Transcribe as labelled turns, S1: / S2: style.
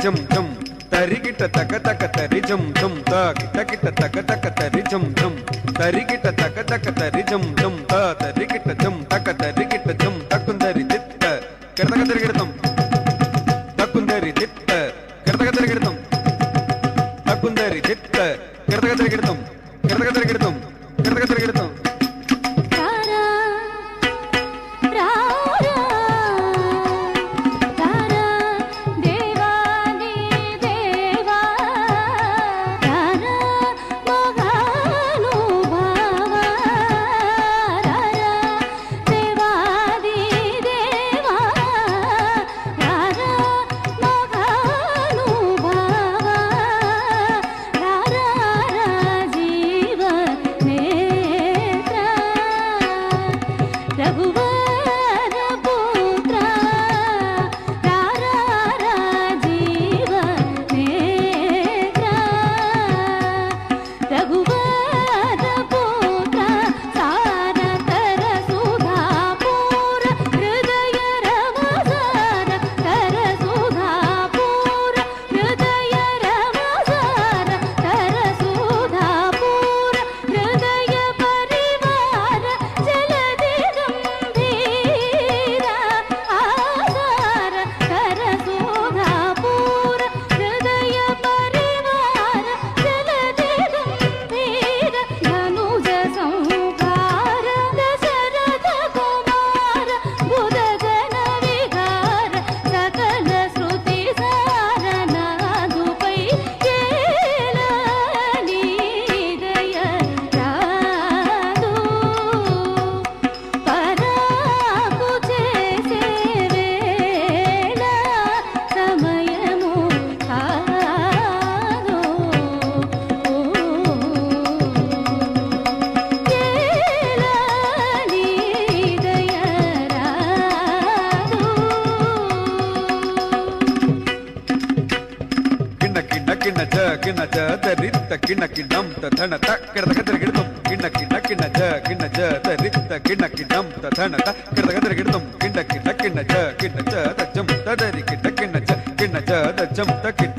S1: జం జం తరిగిట తక తక తరి జం జం తా గిట గిట తక తక తరి జం జం తరిగిట తక తక తరి జం జం తా తరిగిట జం తక తరిగిట జం తక్కుందరి తిత్త కిడతక తిరిగిడతాం తక్కుందరి తిత్త కిడతక తిరిగిడతాం తక్కుందరి తిత్త కిడతక తిరిగిడతాం కిడతక తిరిగిడతాం కిడతక తిరిగిడతాం కిన్న జ దరిత్త కిన్న కిన్నం తధన త కిడతక తిరిగిడతాం కిన్న కిన్న కిన్న జ దరిత్త కిన్న కిన్నం తధన త కిడతక తిరిగిడతాం కిన్న కిన్న కిన్న జ దజ్జం తదరి కిన్న కిన్న జ దజ్జం త కిన్న